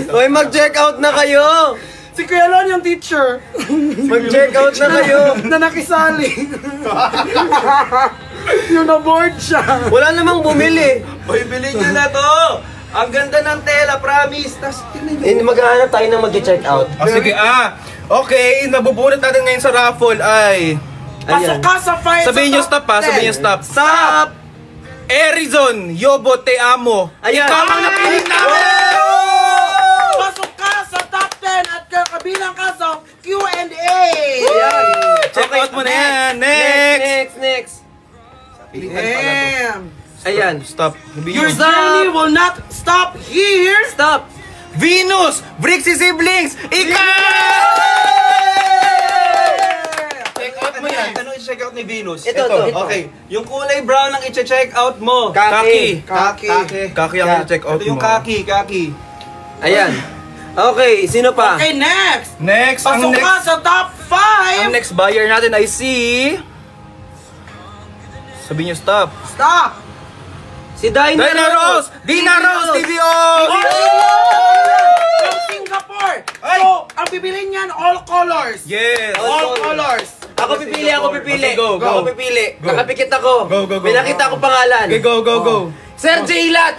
Hoy, mag-check out na kayo! Si Kuya Lon yung teacher. Mag-check out na kayo! Na nakisali. Yung na-board siya. Wala namang bumili. Hoy, bilhin nyo na to! Ang ganda ng tela, promise! Tas, tingnan nyo. Maghahanap tayo ng mag-check out. Sige, okay, nabubunot natin ngayon sa raffle ay... Pasok ka sa fight. Sabihin nyo stop ha, sabihin nyo stop. Stop! Erizon, Yobo, Te Amo. Ayan. Ikaw ang napili namin! Pasok ka sa top 10 at kabilang ka sa Q&A. Check out mo na yan. Next! Next. Damn. Ayan. Stop. Your journey will not stop here. Stop! Venus, Brixie Siblings, ikaw! Check out mo yan. Ano i-check out ni Venus? Ito. Okay. Yung kulay brown ang i-check out mo. Kaki. Kaki ang check out Ito yung mo. kaki. Ayan. Okay, sino pa? Okay, next. Next, Pasok ka sa top 5. ang next buyer natin ay si... Sabihin nyo stop. Stop. Si Dina Rose! Dina Rose, TVO! From Singapore. So, ang bibilin niyan, all colors. Yes! All colors. Ako pipili. Okay, go. Ako pipili. Go. Nakapikit ako. Go. May nakita akong pangalan. Okay, go. Sir Jaylat!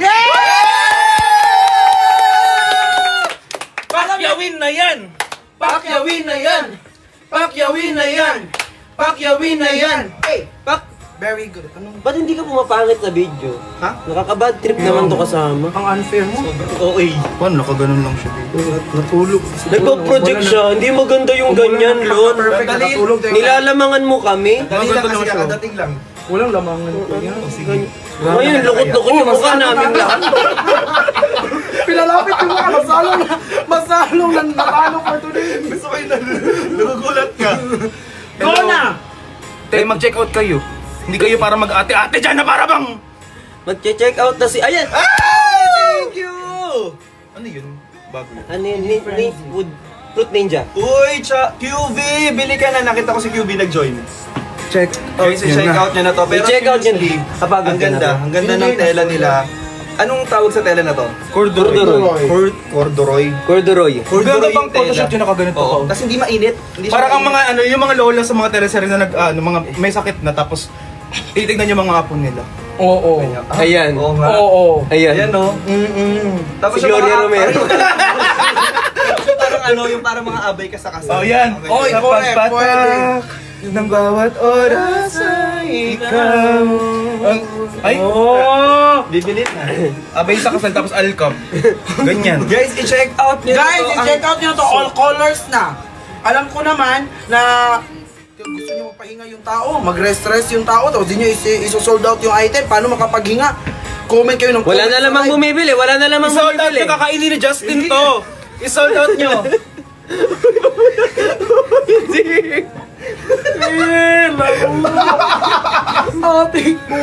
Pakyawin na yan! Pakyawin na yan. Hey, very good. Anong Ba't hindi ka pumapangit sa video? Ha? Nakaka-bad trip naman to kasama. ang unfair mo? Okay. Paano? Nakaganon lang siya. Natulog. Nagpa-project siya. Hindi maganda yung ganyan, Lon. Perfect. Natulog. Nilalamangan mo kami. Dali lang kasi siya. kakadating lang. Walang lamangan ko yan. Ngayon, lukot-lukot yung mukha namin lahat. Pinalapit yung mga masalong natalo for today. Gusto kayo nagugulat ka. Go na! Te, mag-check out kayo. Hindi kayo para mag-ate-ate dyan na para bang... Mag-check out na si... Ayan! Thank you! Ano yun? Bago yun. Ano yun? Fruit Ninja. Uy, QV! Bili ka na. Nakita ko si QV nag-join. Check Okay, check out nyo na to. Pero I-check out yun. seriously, Kapagod ang ka na ganda. to. Ang ganda ng tela nila. Anong tawag sa tela na to? Corduroy. Corduroy. Corduroy. Ganda bang photoshoot yung nakaganito Oo. ko? Tapos hindi mainit. Hindi siya Parang ang mainit. mga yung mga lola sa mga teleserye na mga may sakit na tapos titignan yung mga apo nila. Oo. Ayan. Oo nga. Oo. Ayan. Ayan no. Tapos Si Gloria Romero. Parang yung parang mga abay ka sa kasal. Oh, yan. Okay. Oy, Sa pwede. pagpatak ng bawat oras ay ikaw. Ay, Bibilit na. abay sa kasal tapos alcom. Ganyan. Guys, i-check out nyo Guys, to. i-check out nyo to. All colors na. Alam ko naman na gusto nyo magpahinga yung tao, mag-rest yung tao, tapos di nyo iso-sold out yung item, paano makapaghinga? Comment kayo ng Wala na lamang bumibili. Wala na lamang Isold out bumibili. nyo, kakainin ni Justin to. Isold out nyo. Ating po.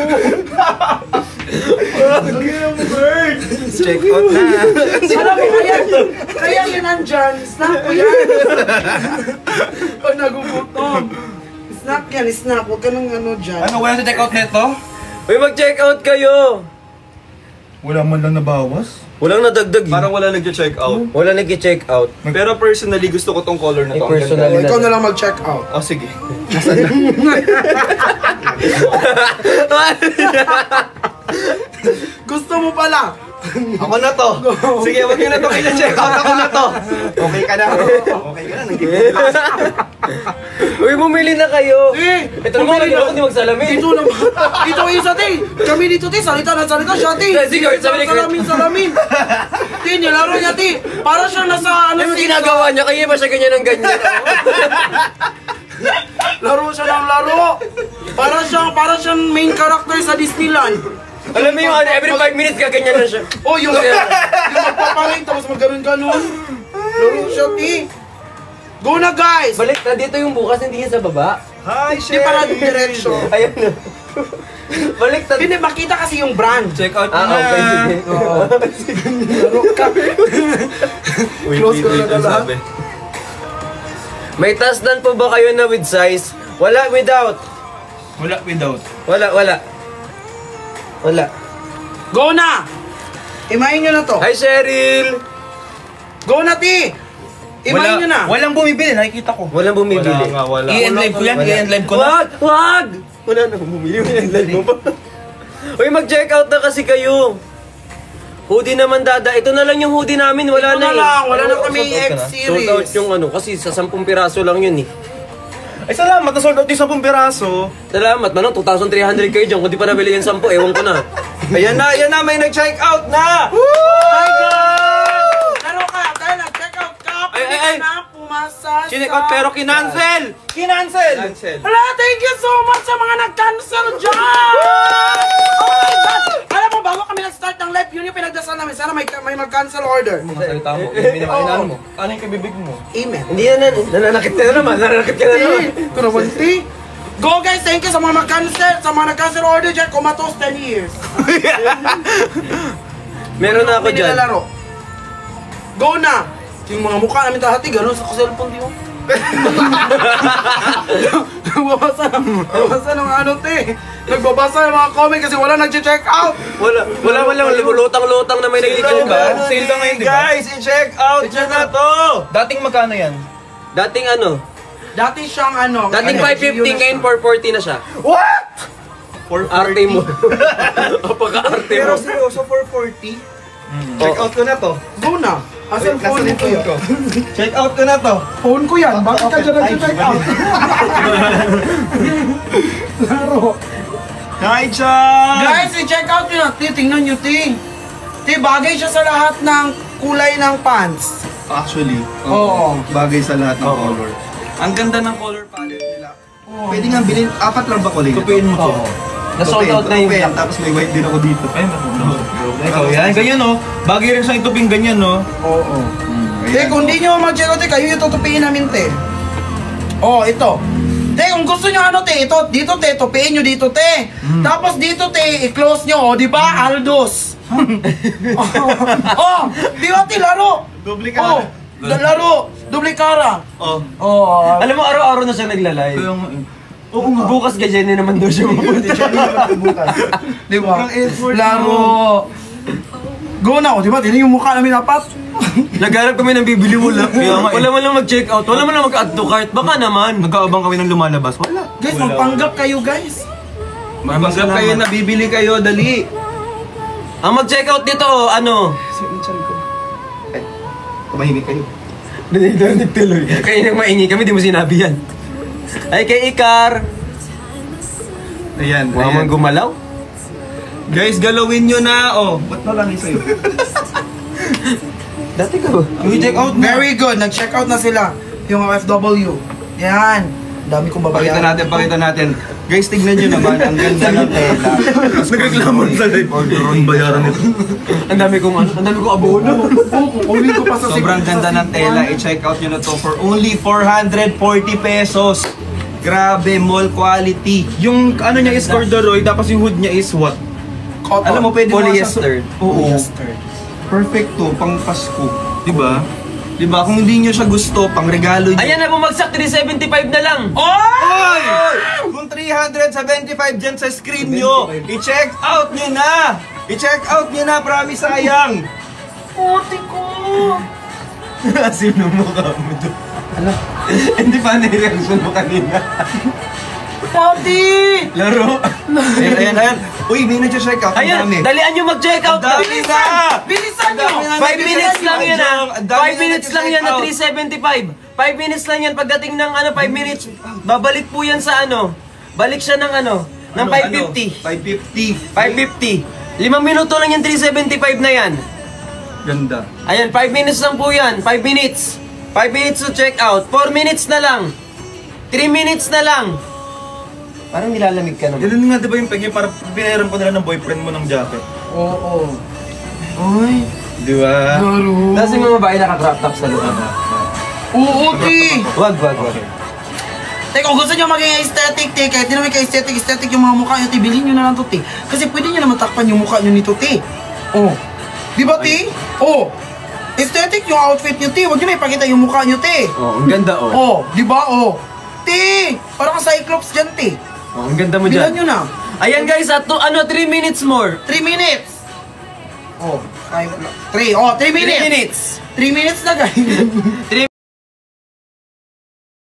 Check out na. Alam mo, kaya yun nandyan. Snack ko yan. Pag nagugutom. Snack yan, snack. Huwag ka nang ano dyan. Ano, wala sa check out neto? Uy, mag-check out kayo. Wala man lang nabawas. Walang nadagdag. Parang wala nag-check out. Wala nag-check out. Pero personally, gusto ko tong color na to. Ang Personally ganda. Ikaw na lang mag-check out. Oh, sige. Gusto mo pala. Ako na to. Sige, wag nyo na to check out. Ako na to. Okay ka na. Okay ka na. Uy, bumili na kayo. Ito naman, bumili lagi ako hindi magsalamin. Dito naman. Dito isa, te. Kami dito, te. Salita na salita siya, te. Sige, sabi ni Kurt. Salamin. Te, nilaro niya, te. Para siya nasa, Ano yung ginagawa niya? Kaya ba siya ganyan ng ganyan? Laro siya ng laro. Para siyang main character sa Disneyland. Alam mo yung every 5 minutes gaganyan na siya. Oh, yung magpaparay, tapos magganon-ganon. Laro siya, te. Go na, guys. Balik na dito yung bukas, hindi yan sa baba. Hi, Di para diretso. Ayan na. Balik na. Hindi, makita kasi yung brand. Check out Ah, na. okay, sige. Laro ka. Close ko na lahat. May tasdan po ba kayo na with size? Wala, without. Wala without. Wala. Go na! Imahin nyo na to. Hi, Cheryl! Go na, T! Imahin nyo na. Walang bumibili, nakikita ko. Walang bumibili. Wala nga, wala. I-end live ko yan, i-end live ko na. Wag! Wag! Wala na bumili. Live mo pa. Uy, mag-check out na kasi kayo. Hoodie naman, Dada. Ito na lang yung hoodie namin. Wala Ito na na lang, wala na Sold kami out ka na? Sold X-series. out yung ano, kasi sa 10 piraso lang yun eh. Ay, salamat, na-sold out yung 10 piraso. Salamat, manong 2,300 kayo dyan. Kung di pa nabili yung 10, ewan ko na. Ayan na, may nag-check out na! Hi, guys! Laro ka, dahil nag-check out ka. Pwede Ay, ay. ka na pumasa Chinek out pero kinancel! Kinancel! Hala, thank you so much sa mga nag-cancel dyan! Oh my God! Alam mo, bago kami nag-start ng live, yun yung pinagdasal namin. Sana may mag-cancel order. Salita mo, minamainan mo. Ano yung kabibig mo? Amen. Hindi na, nananakit ka na naman. Nananakit ka na naman. Ito naman, T. Go guys, thank you sa mga mag-cancel, sa mga nag-cancel order dyan. Kumatos 10 years. Meron na ako Hindi dyan. nilalaro. Go na! Yung mga mukha namin tahati, gano'n sa cellphone di mo. Nagbabasa ng ano, te. Nagbabasa ng mga comment kasi wala nag-check out. Wala lutang-lutang na may nagtitinda. Diba? Sale ka ngayon, diba? Guys, i-check out nyo na to! Dating magkano yan? Dating ano? Dati siyang ano. Dating ano, 550, ngayon 440 na siya. What? Arte mo. Apaka-arte Pero mo. seryoso, 440? Check out ko na to. Go na. Asan Nasa phone likod ko ko. Check out ko na to. Phone ko yan. Bakit ka dyan nag-check out? Laro. Hi, Chan! Guys, i-check out nyo na. Tingnan nyo, Ting. Bagay siya sa lahat ng kulay ng pants. Actually, Oo. bagay sa lahat ng color. Ang ganda ng color palette nila. Pwede nga bilhin, 4 lang ba kulay? Tupiin mo to. Na-sold out na yung Tapos may white din ako dito. Ay, ikaw yan. Ganyan, no? Bagay rin sa ituping ganyan, no? Oo. Te, kung di nyo mag-check out, kayo yung tutupiin namin, te. Oh, ito. Te, kung gusto nyo ano, te, ito, dito, te, tupiin nyo dito, te. Tapos dito, te, i-close nyo, oh, di ba? Aldos. Oh, di ba, te, laro? Duplikara. Oh, laro. Duplikara. Oh. Oh, Alam mo, araw-araw na siya naglalay. Oo nga. Bukas ganyan na naman daw siya mapunti. di ba? Sobrang effort Laro. Go na, oh, di ba? Tingnan yung mukha namin apat. Nagharap kami ng bibili mo lang. Kaya nga eh. Wala man lang mag-check out. Wala man lang mag-add to cart. Baka naman. Nagkaabang kami ng lumalabas. Wala. Guys, magpanggap kayo, guys. Mamasap kayo na bibili kayo, dali. Ang mag-check out dito, ano? Sinchan ko. Ay, tumahimik kayo. Nagtuloy. Kaya nang maingi kami, di mo sinabi yan. Ay, kay Ikar. Ayan, Huwag man gumalaw. Guys, galawin nyo na. Oh, ba't nalangi sa'yo? Dati ka ba? I-check out na. Very good. Nag-check out na sila. Yung FW. Yan. Dami kong babayaran. Pakita natin. Guys, tignan nyo naman. Ang ganda ng tela. Nagreklamo sa live. Orderon bayaran nito. Ang dami kong abono. Kukunin ko pa sa Sobrang ganda ng tela. I-check out nyo na to for only 440 pesos. Grabe, mall quality. Yung ano niya is corduroy, tapos yung hood niya is what? Cotton. Alam mo, pwede mo Polyester. Oo. Perfect to, pang Pasko. Diba? Diba? Kung hindi nyo siya gusto, pang regalo nyo. Ayan na, bumagsak. 375 na lang. Oy! Kung 375 dyan sa screen nyo, i-check out nyo na! I-check out nyo na, promise sayang! Puti ko. Sino mo ka mo doon? Hindi pa na-reaction mo kanina. Puti. Laro. Ayan. Uy, may nag-check out. Ayan, dalian nyo mag-check out. Ang dami na! Bilisan nyo. 5 minutes lang yan ha. Ang dami 5 minutes na lang yan na nag-check 375. 5 minutes lang yan. Pagdating ng 5 minutes, babalik po yan sa balik siya ng ng 550. 550. 550. 5 minuto lang yung 375 na yan. Ganda. Ayan, 5 minutes lang po yan. 5 minutes. 5 minutes to check out. 4 minutes na lang. 3 minutes na lang. Parang nilalamig ka naman. Ganun nga diba yung pag para pinahiram ko nila ng boyfriend mo ng jacket? Oo. Uy! Diba? Laro. Kasi mga babae naka-crop top sa loob. Oo, ti. Wag. Teka, kung gusto nyo maging aesthetic, te, kahit di naman ka-aesthetic yung mga mukha nyo, te, bilhin nyo na lang to, te. Kasi pwede nyo naman takpan yung mukha nyo nito, te. Oh. Di ba, te? Oh. Aesthetic yung outfit nyo, te. Huwag nyo na ipakita yung mukha nyo, te. Oh, ang ganda oh. Oh, di ba? Oh. Te, parang Cyclops dyan, te. Oh, ang ganda mo Bilhan dyan. nyo na. Ayan guys, at 3 minutes more. 3 minutes. Oh, 5 3. Oh, 3 3 minutes. minutes. 3 minutes na guys.